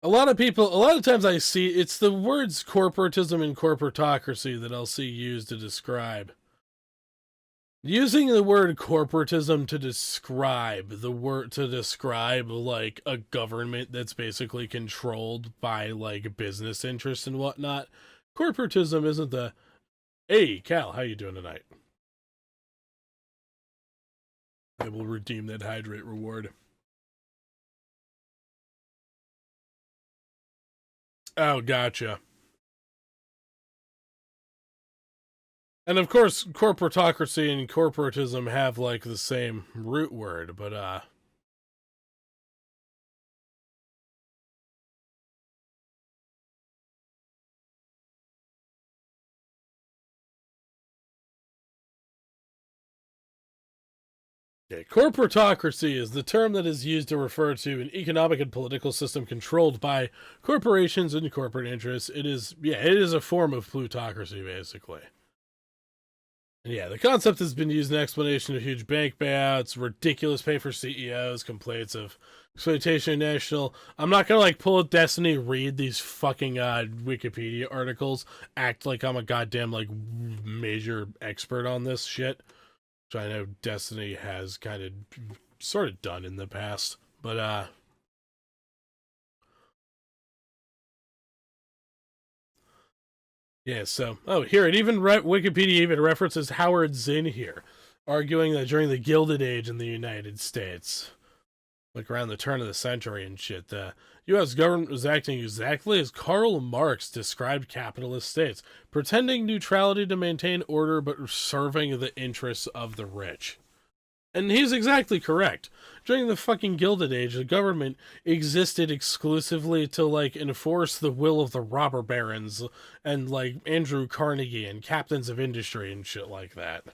A lot of times I see it's the words corporatism and corporatocracy that I'll see used to describe. Using the word corporatism to describe like a government that's basically controlled by like business interests and whatnot. Corporatism isn't the hey Cal, how you doing tonight? I will redeem that hydrate reward. Oh, gotcha. And of course, corporatocracy and corporatism have like the same root word, but okay. Corporatocracy is the term that is used to refer to an economic and political system controlled by corporations and corporate interests. It is a form of plutocracy, basically. Yeah, the concept has been used in explanation of huge bank buyouts, ridiculous pay for CEOs, complaints of exploitation of national. I'm not gonna like pull a Destiny, read these fucking Wikipedia articles, act like I'm a goddamn like major expert on this shit, which I know Destiny has kind of sort of done in the past. But yeah, so here it even Wikipedia even references Howard Zinn here, arguing that during the Gilded Age in the United States, like around the turn of the century and shit, the U.S. government was acting exactly as Karl Marx described capitalist states, pretending neutrality to maintain order but serving the interests of the rich. And he's exactly correct. During the fucking Gilded Age, the government existed exclusively to, like, enforce the will of the robber barons and, like, Andrew Carnegie and captains of industry and shit like that.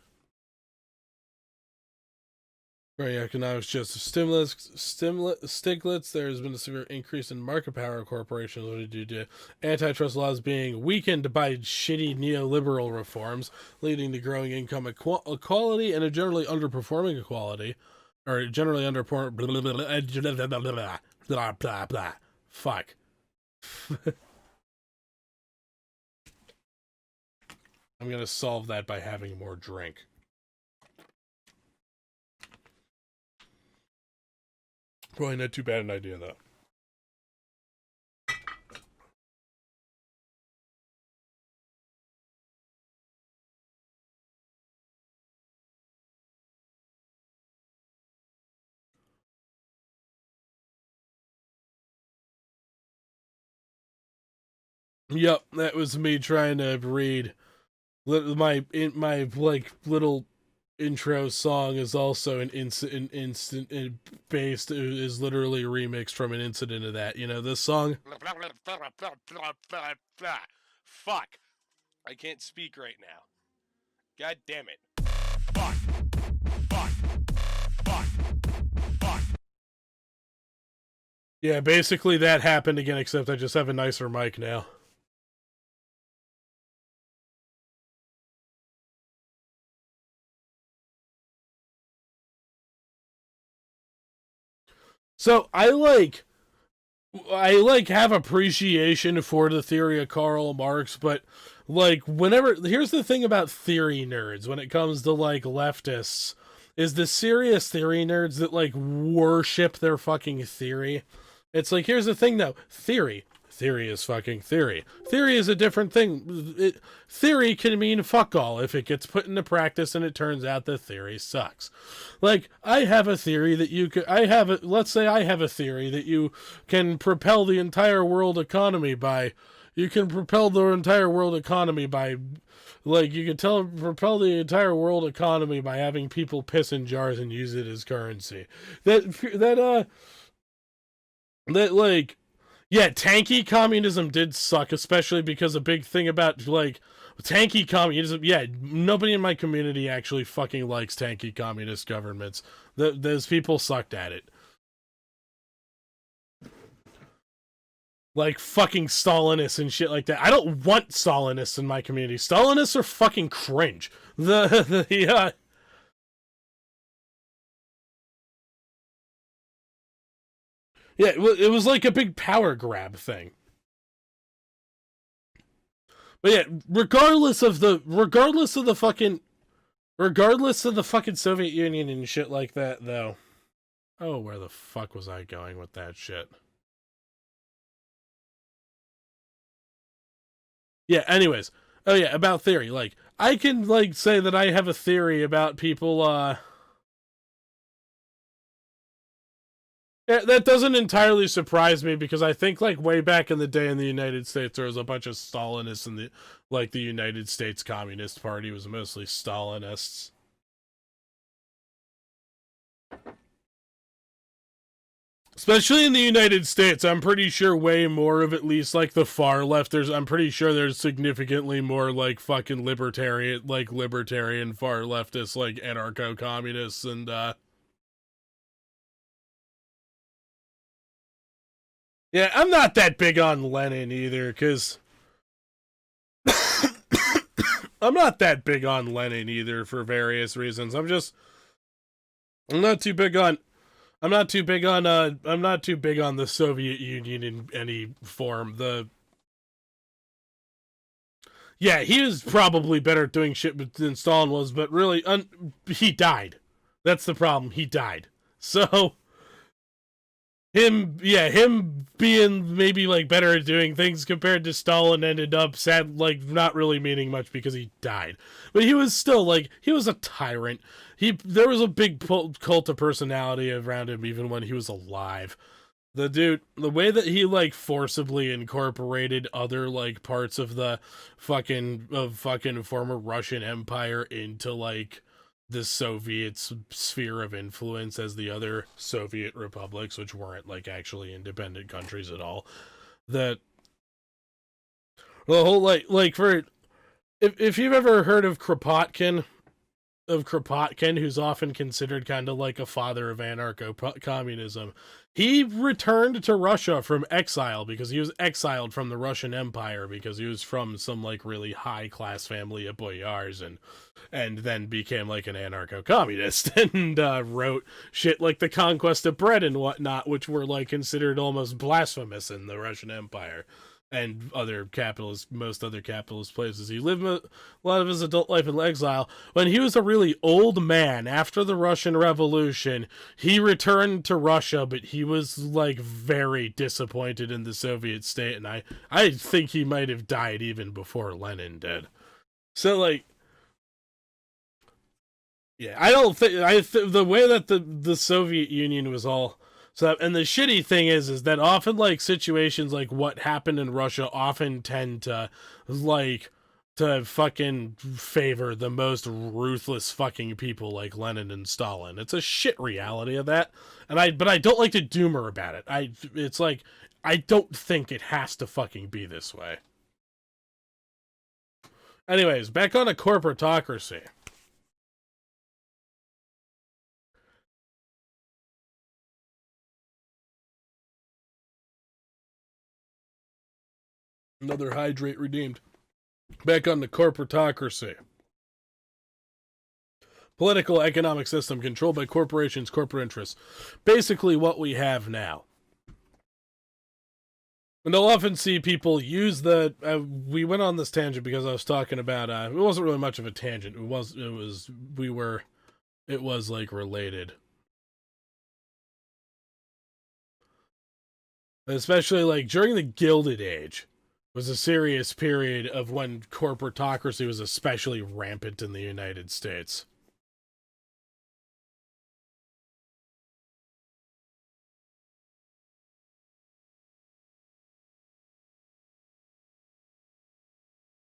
Right, economics justice Stiglitz, there has been a severe increase in market power of corporations due to antitrust laws being weakened by shitty neoliberal reforms, leading to growing income equality and a generally underperforming equality, or generally underperforming. Blah, blah, blah. Fuck. I'm gonna solve that by having more drink. Probably not too bad an idea, though. Yep, that was me trying to read. My like little intro song is also an instant based is literally remixed from an incident of that. You know this song? Fuck. I can't speak right now. God damn it. Fuck. Fuck. Fuck. Fuck. Yeah, basically that happened again, except I just have a nicer mic now. So I like have appreciation for the theory of Karl Marx, but like whenever here's the thing about theory nerds when it comes to like leftists is the serious theory nerds that like worship their fucking theory. It's like here's the thing though, theory is fucking theory. Theory is a different thing. Theory can mean fuck all if it gets put into practice and it turns out the theory sucks. Like I have a theory that you could. Let's say I have a theory that you can propel the entire world economy by. You can propel the entire world economy by. Like you can propel the entire world economy by having people piss in jars and use it as currency. That like yeah, tanky communism did suck, especially because a big thing about like tanky communism. Yeah, nobody in my community actually fucking likes tanky communist governments. Those people sucked at it. Like fucking Stalinists and shit like that. I don't want Stalinists in my community. Stalinists are fucking cringe. The Yeah, it was like a big power grab thing. But yeah, regardless of the fucking Soviet Union and shit like that, though. Oh, where the fuck was I going with that shit? Yeah, anyways. Oh yeah, about theory. Like, I can, like, say that I have a theory about people, yeah, that doesn't entirely surprise me because I think, like, way back in the day in the United States, there was a bunch of Stalinists and the United States Communist Party was mostly Stalinists. Especially in the United States, I'm pretty sure way more of at least like the far left. I'm pretty sure there's significantly more like fucking libertarian far leftists, like anarcho communists, and yeah, I'm not that big on Lenin either, because I'm not that big on Lenin either for various reasons. I'm not too big on I'm not too big on the Soviet Union in any form. Yeah, he was probably better at doing shit than Stalin was, but really, he died. That's the problem. He died. So him being maybe like better at doing things compared to Stalin ended up sad, like not really meaning much because he died. But he was still like he was a tyrant. There was a big cult of personality around him even when he was alive. The dude, the way that he like forcibly incorporated other like parts of the fucking former Russian Empire into like the Soviet sphere of influence as the other Soviet republics, which weren't like actually independent countries at all. That the whole like for if you've ever heard of Kropotkin, who's often considered kind of like a father of anarcho-communism. He returned to Russia from exile because he was exiled from the Russian Empire because he was from some like really high-class family of boyars and then became like an anarcho-communist and wrote shit like The Conquest of Bread and whatnot, which were like considered almost blasphemous in the Russian Empire and most other capitalist places. He lived a lot of his adult life in exile. When he was a really old man after the Russian Revolution, he returned to Russia, but he was like very disappointed in the Soviet state, and I think he might have died even before Lenin did. So like, yeah, I don't think the way that the Soviet Union was all. So, and the shitty thing is that often like situations like what happened in Russia often tend to like to fucking favor the most ruthless fucking people like Lenin and Stalin. It's a shit reality of that. But I don't like to doomer about it. It's like I don't think it has to fucking be this way. Anyways, back on to corporatocracy. Another hydrate redeemed. Back on the corporatocracy. Political economic system controlled by corporations, corporate interests. Basically what we have now. And I'll often see people use we went on this tangent because I was talking about, it wasn't really much of a tangent. It was like related. Especially like during the Gilded Age was a serious period of when corporatocracy was especially rampant in the United States.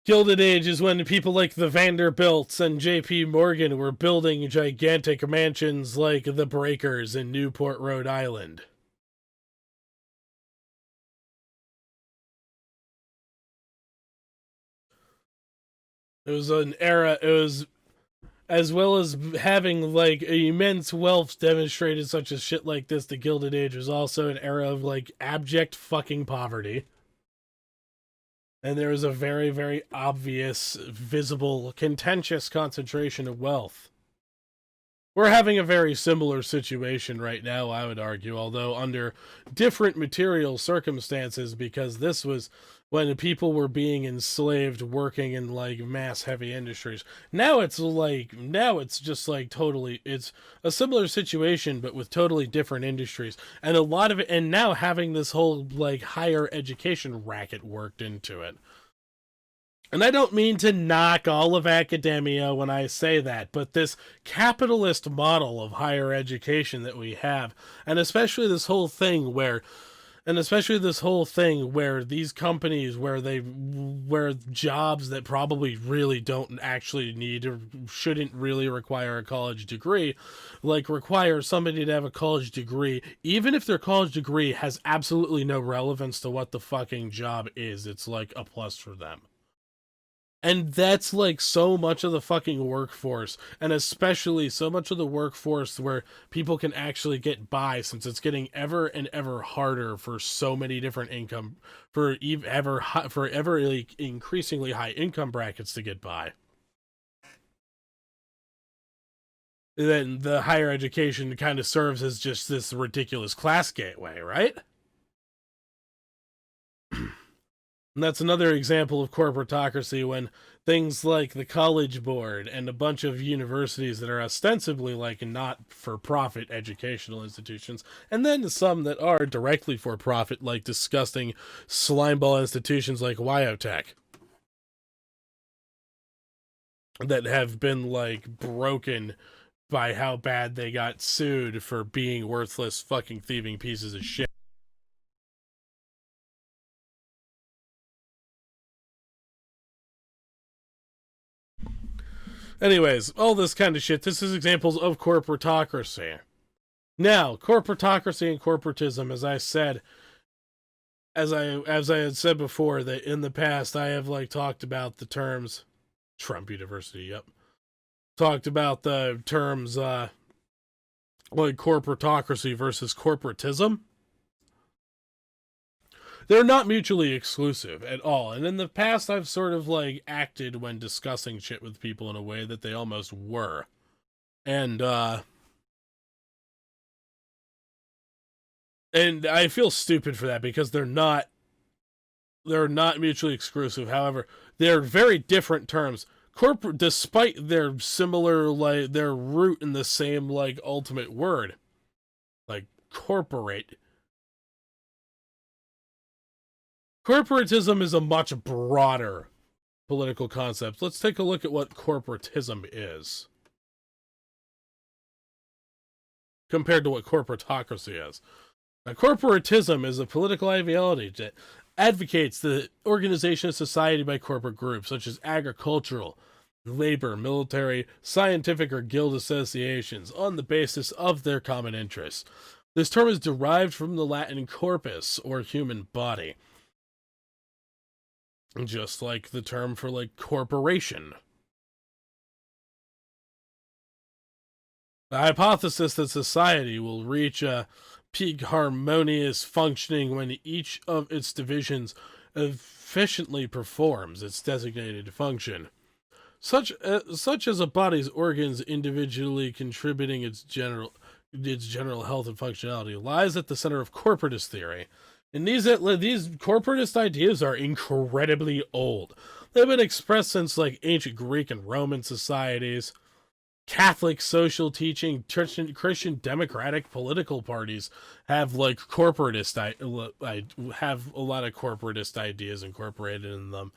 Gilded Age is when people like the Vanderbilts and J.P. Morgan were building gigantic mansions like the Breakers in Newport, Rhode Island. It was an era, it was as well as having like immense wealth demonstrated such as shit like this, the Gilded Age was also an era of like abject fucking poverty. And there was a very, very obvious, visible, contentious concentration of wealth. We're having a very similar situation right now, I would argue, although under different material circumstances, because this was when people were being enslaved working in like mass heavy industries. Now it's just like totally it's a similar situation but with totally different industries. And a lot of it, and now having this whole like higher education racket worked into it. And I don't mean to knock all of academia when I say that, but this capitalist model of higher education that we have, and especially this whole thing where these companies where jobs that probably really don't actually need or shouldn't really require a college degree, like require somebody to have a college degree, even if their college degree has absolutely no relevance to what the fucking job is, it's like a plus for them. And that's like so much of the fucking workforce, and especially so much of the workforce where people can actually get by, since it's getting ever and ever harder for so many different income, for ever like increasingly high income brackets to get by. Then the higher education kind of serves as just this ridiculous class gateway, right? And that's another example of corporatocracy, when things like the College Board and a bunch of universities that are ostensibly like not for profit educational institutions, and then some that are directly for profit, like disgusting slimeball institutions like Wyotech, that have been like broken by how bad they got sued for being worthless fucking thieving pieces of shit. Anyways, all this kind of shit, this is examples of corporatocracy. Now, corporatocracy and corporatism, as I had said before, that in the past I have like talked about the terms Trump University, yep. Talked about the terms like corporatocracy versus corporatism. They're not mutually exclusive at all. And in the past I've sort of like acted when discussing shit with people in a way that they almost were. And I feel stupid for that, because they're not mutually exclusive. However, they're very different terms. Corporate, despite their similar, like their root in the same like ultimate word, like corporate. Corporatism is a much broader political concept. Let's take a look at what corporatism is compared to what corporatocracy is. Now, corporatism is a political ideology that advocates the organization of society by corporate groups such as agricultural, labor, military, scientific, or guild associations on the basis of their common interests. This term is derived from the Latin corpus, or human body, just like the term for like corporation. The hypothesis that society will reach a peak harmonious functioning when each of its divisions efficiently performs its designated function, such as a body's organs individually contributing its general health and functionality, lies at the center of corporatist theory. And these corporatist ideas are incredibly old. They've been expressed since like ancient Greek and Roman societies. Catholic social teaching, Christian democratic political parties have like have a lot of corporatist ideas incorporated in them.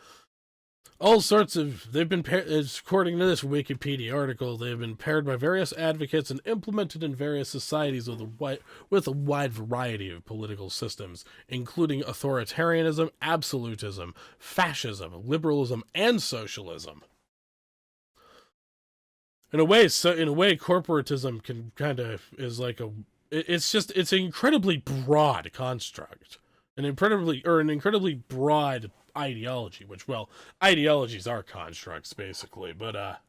All sorts of they've been according to this Wikipedia article, they've been paired by various advocates and implemented in various societies with a wide variety of political systems, including authoritarianism, absolutism, fascism, liberalism, and socialism. In a way, corporatism can kind of is like it's an incredibly broad construct, an incredibly broad ideology. Which, well, ideologies are constructs basically, but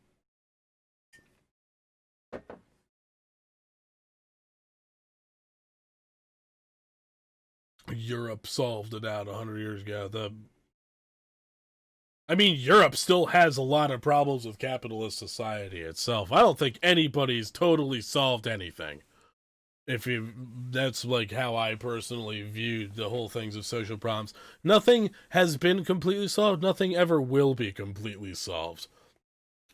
Europe solved it out 100 years ago. I mean, Europe still has a lot of problems with capitalist society itself. I don't think anybody's totally solved anything. If you, that's like how I personally viewed the whole things of social problems. Nothing has been completely solved. Nothing ever will be completely solved.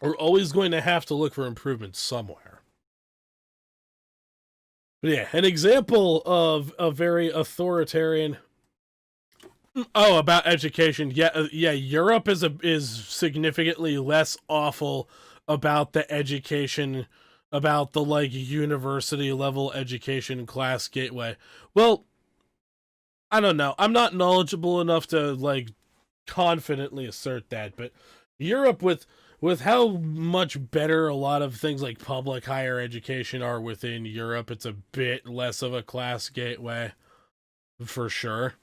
We're always going to have to look for improvements somewhere. But yeah, an example of a very authoritarian. Oh, about education. Yeah, yeah. Europe is significantly less awful about the education, about the like university level education class gateway. Well, I don't know. I'm not knowledgeable enough to like confidently assert that, but Europe with how much better a lot of things like public higher education are within Europe, it's a bit less of a class gateway for sure.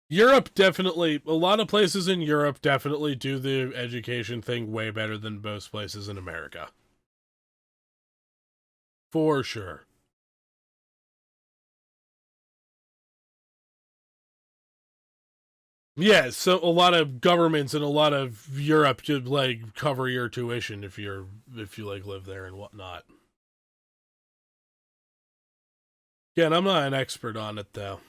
Europe definitely, a lot of places in Europe definitely do the education thing way better than most places in America. For sure. Yeah, so a lot of governments in a lot of Europe should like cover your tuition if you like live there and whatnot. Again, I'm not an expert on it though.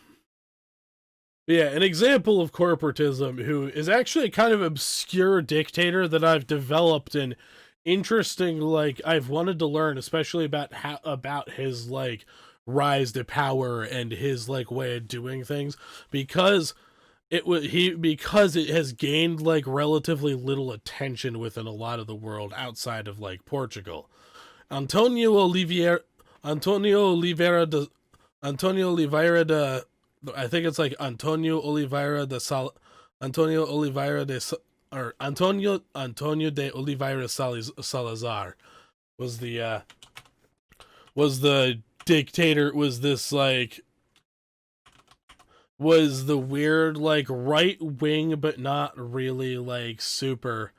Yeah, an example of corporatism who is actually a kind of obscure dictator that I've developed an interesting like I've wanted to learn especially about how about his like rise to power and his like way of doing things because because it has gained like relatively little attention within a lot of the world outside of like Portugal. Antonio Oliveira Antonio Oliveira de Antonio Oliveira de I think it's like Antonio Oliveira de or Antonio de Oliveira Salazar was the dictator was this like was the weird like right wing but not really like super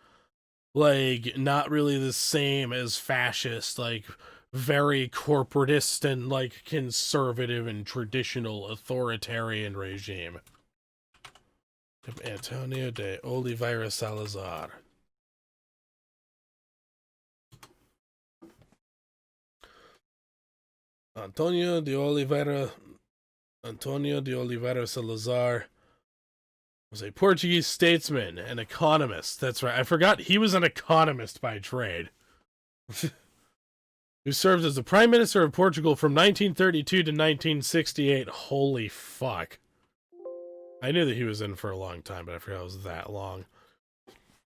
like not really the same as fascist like very corporatist and like conservative and traditional authoritarian regime. Antonio de Oliveira Salazar. Antonio de Oliveira Antonio de Oliveira Salazar was a Portuguese statesman and economist. That's right. I forgot he was an economist by trade. Who served as the Prime Minister of Portugal from 1932 to 1968. Holy fuck. I knew that he was in for a long time, but I forgot it was that long.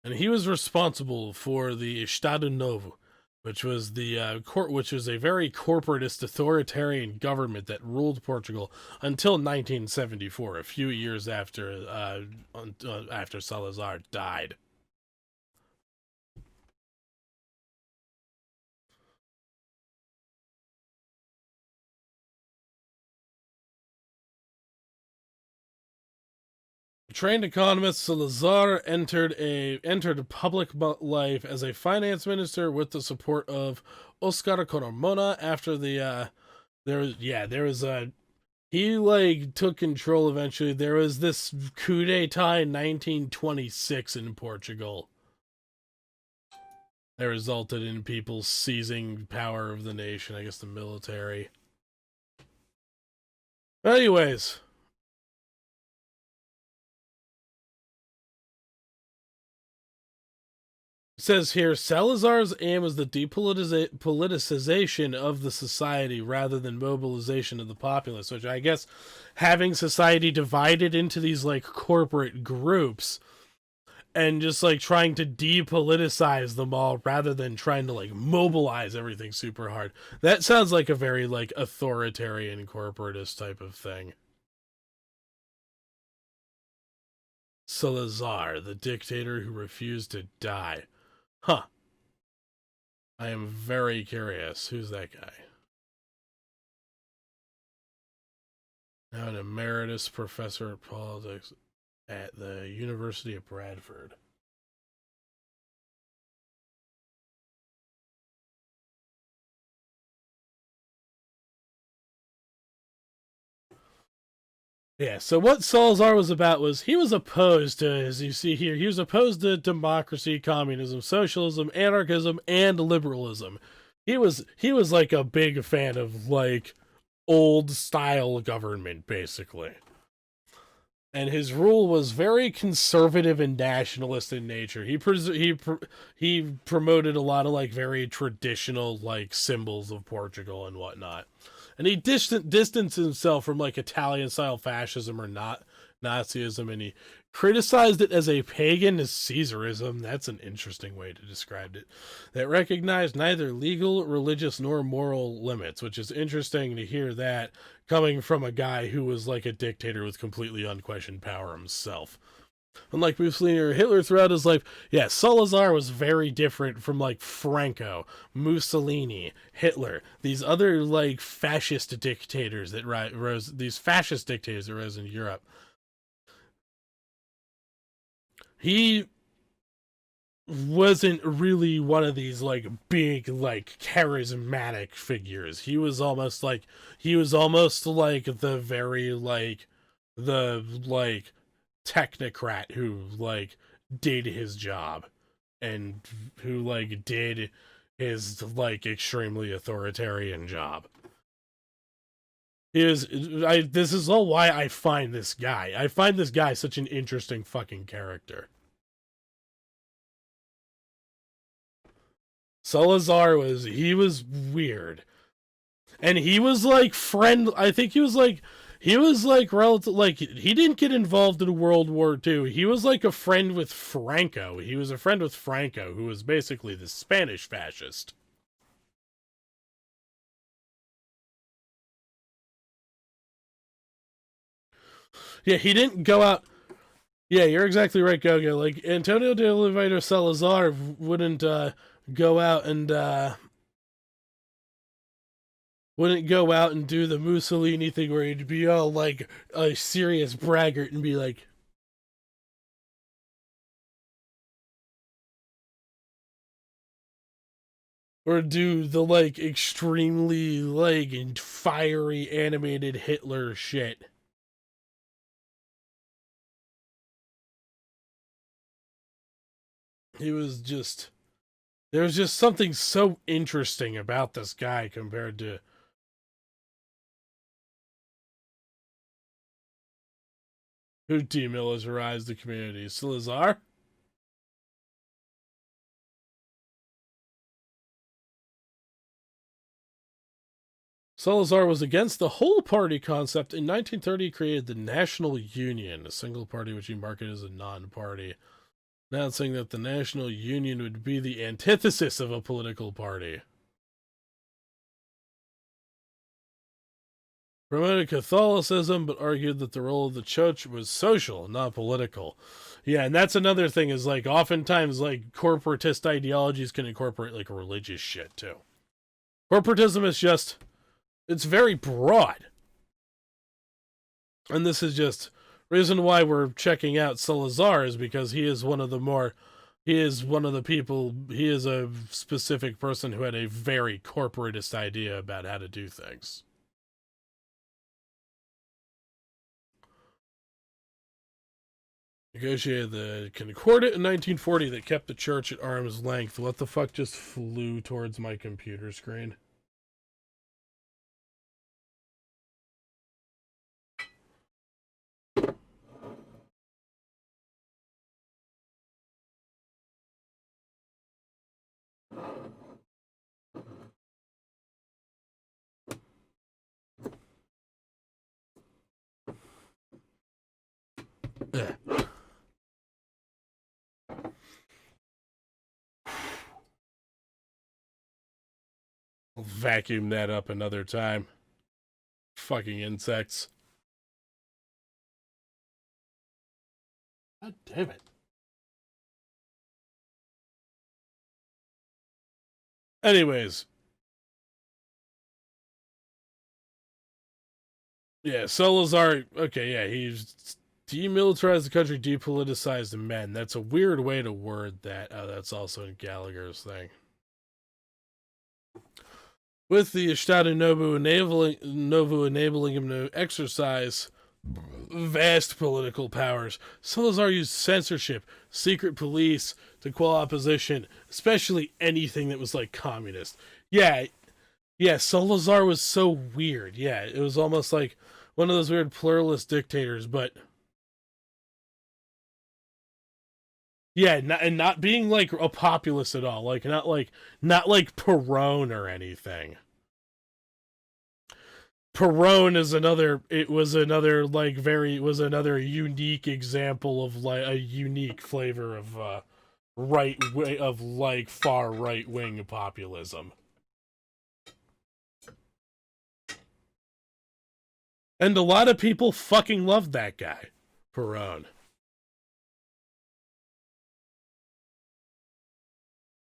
And he was responsible for the Estado Novo, which was which was a very corporatist authoritarian government that ruled Portugal until 1974, a few years after Salazar died. A trained economist, Salazar entered public life as a finance minister with the support of Oscar Carmona after there was a he like took control eventually. There was this coup d'etat in 1926 in Portugal that resulted in people seizing power of the nation, I guess the military. But anyways, it says here Salazar's aim was the depoliticization of the society rather than mobilization of the populace, which I guess having society divided into these like corporate groups and just like trying to depoliticize them all rather than trying to like mobilize everything super hard. That sounds like a very like authoritarian corporatist type of thing. Salazar, the dictator who refused to die. Huh. I am very curious. Who's that guy? Now an emeritus professor of politics at the University of Bradford. Yeah, so what Salazar was about was he was opposed to, as you see here, he was opposed to democracy, communism, socialism, anarchism, and liberalism. He was like a big fan of like old style government, basically. And his rule was very conservative and nationalist in nature. He promoted a lot of like very traditional like symbols of Portugal and whatnot, and he distanced himself from like Italian style fascism or not Nazism, and he criticized it as a pagan Caesarism. That's an interesting way to describe it. That recognized neither legal, religious, nor moral limits, which is interesting to hear that coming from a guy who was like a dictator with completely unquestioned power himself. Unlike Mussolini or Hitler throughout his life, yeah, Salazar was very different from like Franco, Mussolini, Hitler, these other like fascist dictators that rose, these fascist dictators that rose in Europe. He wasn't really one of these like big like charismatic figures. He was almost like the very like the like technocrat who like did his job and who like did his like extremely authoritarian job. This is all why I find this guy. I find this guy such an interesting fucking character. He was weird. And he was like I think he was like relative, like he didn't get involved in World War II. He was like a friend with Franco. He was a friend with Franco, who was basically the Spanish fascist. Yeah, he didn't go out. Yeah, you're exactly right, Gogo. Like Antonio de Oliveira Salazar wouldn't go out and do the Mussolini thing where he'd be all like a serious braggart and be like, or do the like extremely like fiery animated Hitler shit. He was just There was just something so interesting about this guy compared to who demilitarized the community. Salazar? Salazar was against the whole party concept. In 1930, he created the National Union, a single party which he marketed as a non-party, announcing that the National Union would be the antithesis of a political party. Promoted Catholicism, but argued that the role of the church was social, not political. Yeah, and that's another thing is like oftentimes like corporatist ideologies can incorporate like religious shit too. Corporatism is just it's very broad. And this is just reason why we're checking out Salazar is because he is one of the people, he is a specific person who had a very corporatist idea about how to do things. Negotiated the Concordat in 1940 that kept the church at arm's length. What the fuck just flew towards my computer screen? Ugh. I'll vacuum that up another time. Fucking insects. God damn it. Anyways, yeah, Salazar. Okay, yeah, he's demilitarized the country, depoliticized the men. That's a weird way to word that. That's also in Gallagher's thing. With the Estado Novo enabling him to exercise vast political powers. Salazar used censorship, secret police to quell opposition, especially anything that was like communist. Yeah, yeah, Salazar was so weird. Yeah, it was almost like one of those weird pluralist dictators, but yeah, and not being like a populist at all, not like Perón or anything. Perón is another. It was another like very. It was another unique example of like a unique flavor of right way of like far right wing populism. And a lot of people fucking loved that guy, Perón.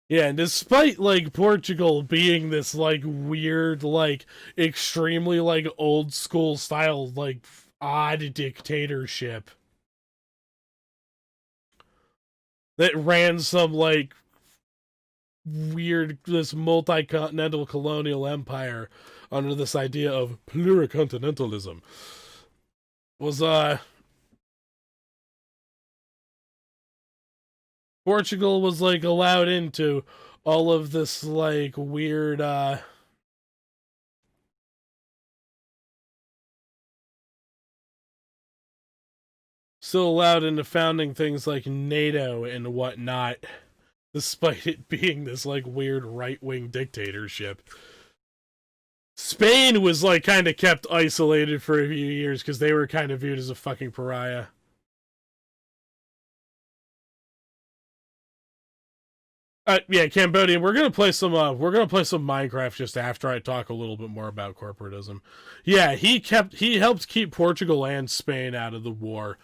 Yeah, and despite like Portugal being this like weird, like extremely like old school style, like odd dictatorship that ran some like weird this multi-continental colonial empire under this idea of pluricontinentalism was Portugal was like allowed into all of this like weird still allowed into founding things like NATO and whatnot, despite it being this like weird right wing dictatorship. Spain was like kind of kept isolated for a few years because they were kind of viewed as a fucking pariah. Yeah, Cambodia. We're gonna play some. We're gonna play some Minecraft just after I talk a little bit more about corporatism. Yeah, he helped keep Portugal and Spain out of the war.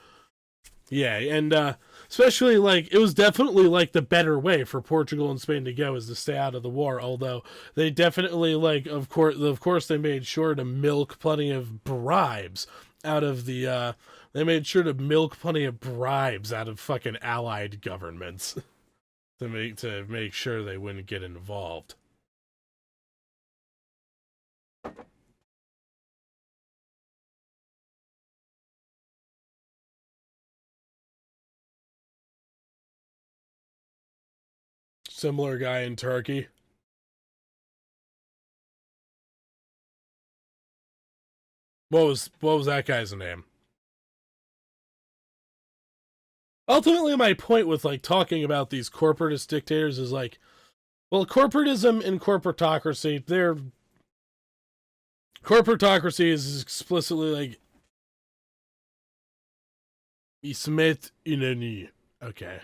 Yeah, and especially like it was definitely like the better way for Portugal and Spain to go is to stay out of the war. Although they definitely like of course they made sure to milk plenty of bribes out of the. They made sure to milk plenty of bribes out of fucking allied governments to make sure they wouldn't get involved. Similar guy in Turkey. What was that guy's name? Ultimately, my point with like talking about these corporatist dictators is like, well, corporatism and corporatocracy is explicitly like İsmet İnönü. Okay.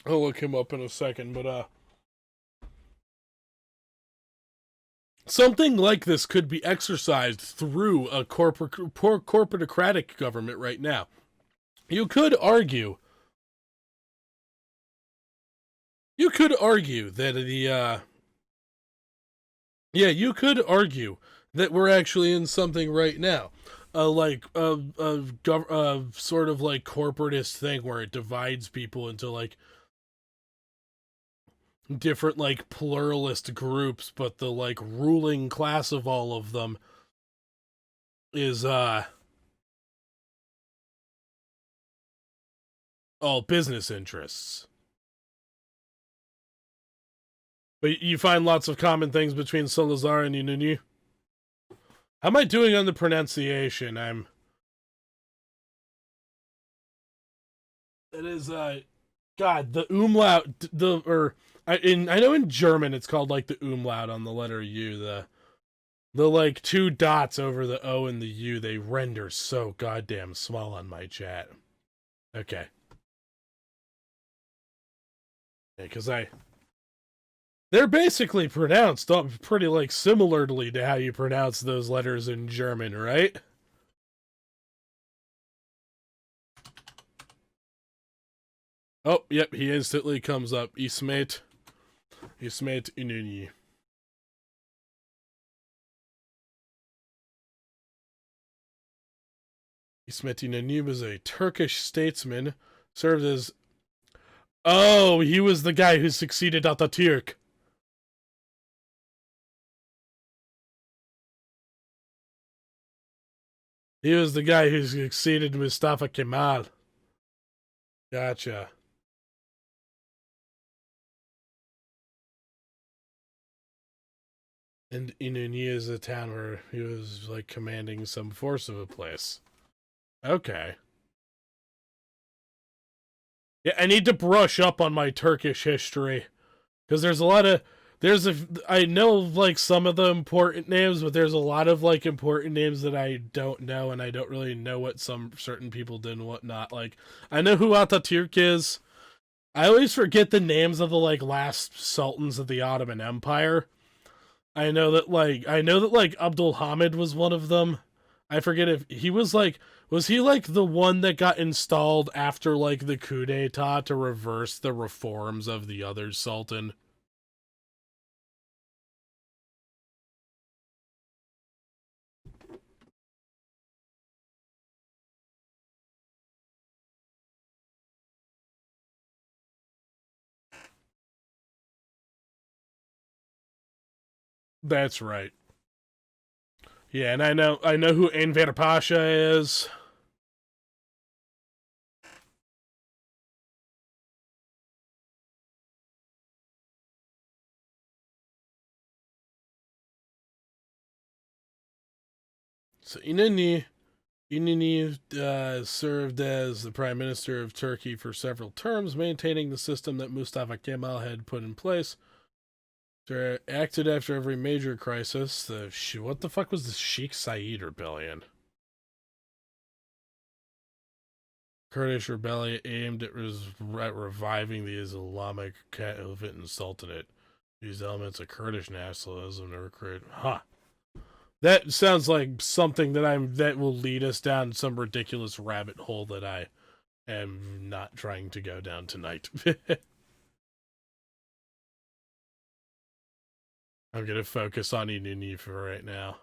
I'll look him up in a second, but something like this could be exercised through a corporatocratic government right now. You could argue that you could argue that we're actually in something right now. A sort of like corporatist thing where it divides people into like different like pluralist groups, but the like ruling class of all of them is all business interests. But you find lots of common things between Salazar and Inunu. How am I doing on the pronunciation? It is God, the umlaut I know in German it's called like the umlaut on the letter U, the like two dots over the O and the U, they render so goddamn small on my chat. Okay. Yeah, cuz they're basically pronounced pretty like similarly to how you pronounce those letters in German, right? Oh, yep, he instantly comes up. İsmet İnönü. İsmet İnönü was a Turkish statesman, served as Oh, he was the guy who succeeded Atatürk. He was the guy who succeeded Mustafa Kemal. Gotcha. And Inuni is a town where he was like commanding some force of a place. Okay. Yeah, I need to brush up on my Turkish history because there's a lot of I know like some of the important names, but there's a lot of like important names that I don't know, and I don't really know what some certain people did and whatnot. Like I know who Atatürk is. I always forget the names of the like last sultans of the Ottoman Empire. I know that like Abdul Hamid was one of them. I forget if he was he like the one that got installed after like the coup d'etat to reverse the reforms of the other sultan. That's right. Yeah, and I know who Enver Pasha is. So Inini served as the prime minister of Turkey for several terms, maintaining the system that Mustafa Kemal had put in place. Acted after every major crisis. What the fuck was the Sheikh Said rebellion? Kurdish rebellion aimed at reviving the Islamic Caliphate and Sultanate. These elements of Kurdish nationalism to recruit. Huh. That sounds like something that will lead us down some ridiculous rabbit hole that I am not trying to go down tonight. I'm gonna focus on Inuni for right now.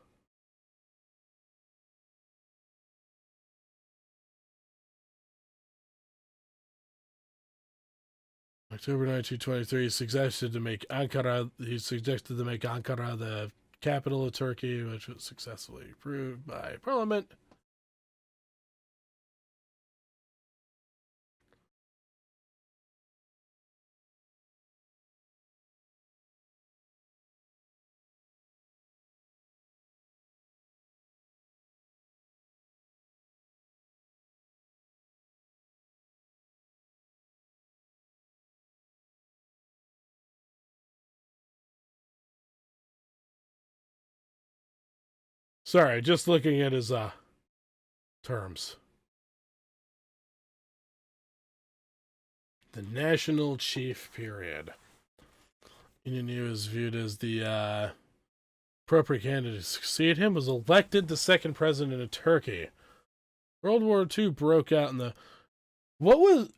October 1923, he suggested to make Ankara the capital of Turkey, which was successfully approved by Parliament. Sorry, just looking at his terms. The National Chief period. Inunu is viewed as the appropriate candidate to succeed him, was elected the second president of Turkey. World War II broke out in the what was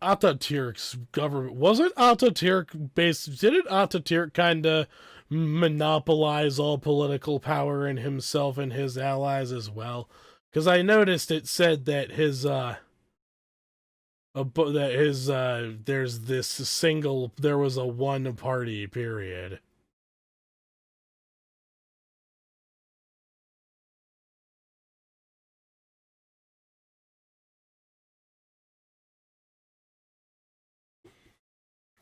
Atatürk's government? Wasn't Atatürk based? Didn't Atatürk kind of monopolize all political power in himself and his allies as well? Because I noticed it said that there's this there was a one party period.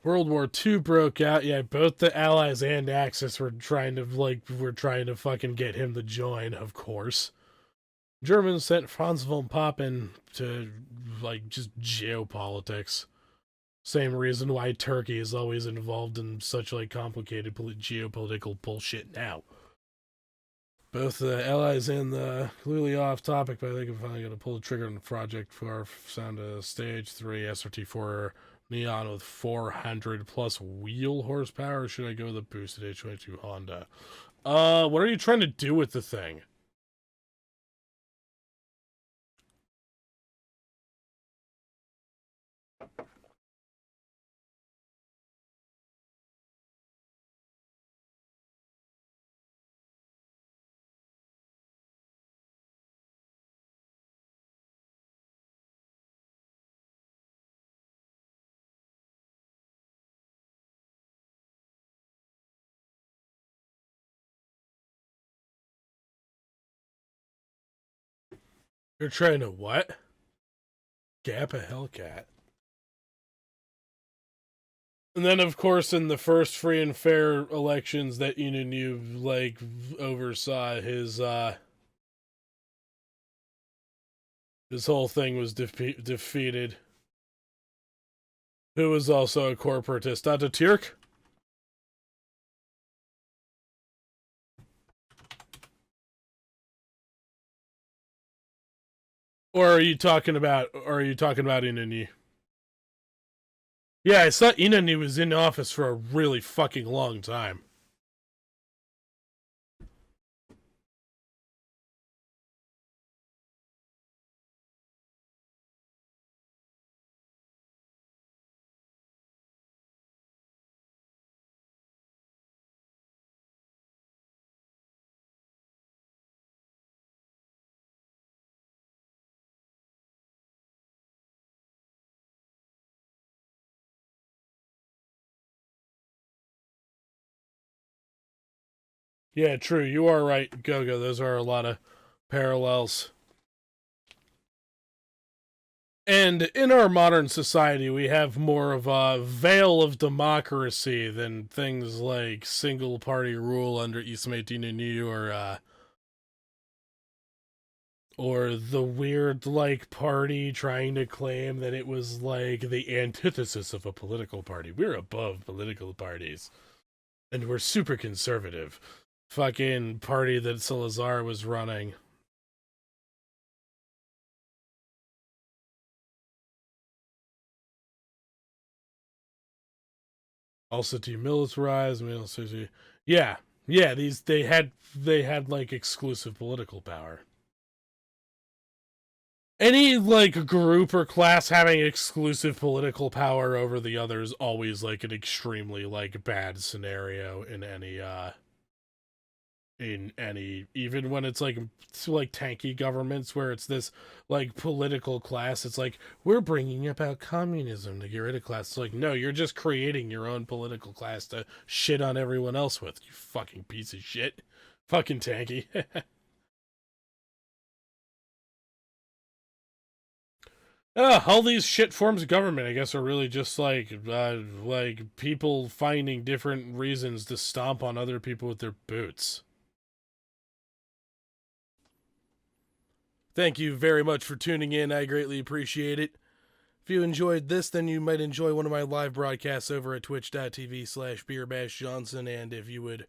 World War II broke out. Yeah, both the Allies and Axis were trying to fucking get him to join, of course. Germans sent Franz von Papen to like just geopolitics. Same reason why Turkey is always involved in such like complicated geopolitical bullshit now. Both the Allies and the clearly off topic, but I think I'm finally going to pull the trigger on the project for sound stage 3 SRT4 Neon with 400 plus wheel horsepower. Or should I go with a boosted H22 Honda? What are you trying to do with the thing? You're trying to what? Gap a Hellcat. And then, of course, in the first free and fair elections that Inanu, like, oversaw, his whole thing was defeated. Who was also a corporatist? Ataturk? Or are you talking about Inanu? Yeah, I saw Inanu was in office for a really fucking long time. Yeah, true. You are right, Gogo. Those are a lot of parallels. And in our modern society, we have more of a veil of democracy than things like single party rule under Ismail Inanu or the weird like party trying to claim that it was like the antithesis of a political party. We're above political parties. And we're super conservative. Fucking party that Salazar was running. Also demilitarized, yeah. Yeah, they had like exclusive political power. Any like group or class having exclusive political power over the others always like an extremely like bad scenario in any even when it's like tanky governments where it's this like political class. It's like, we're bringing about communism to get rid of class. It's like, no, you're just creating your own political class to shit on everyone else with, you fucking piece of shit. Fucking tanky. All these shit forms of government, I guess, are really just like people finding different reasons to stomp on other people with their boots. Thank you very much for tuning in. I greatly appreciate it. If you enjoyed this, then you might enjoy one of my live broadcasts over at twitch.tv/BeerBashJohnson. And if you would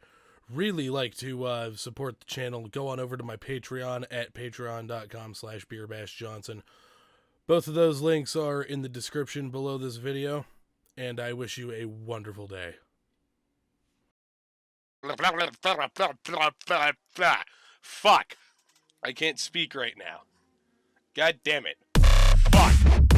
really like to support the channel, go on over to my Patreon at patreon.com/BeerBashJohnson. Both of those links are in the description below this video. And I wish you a wonderful day. Fuck. I can't speak right now. God damn it. Fuck.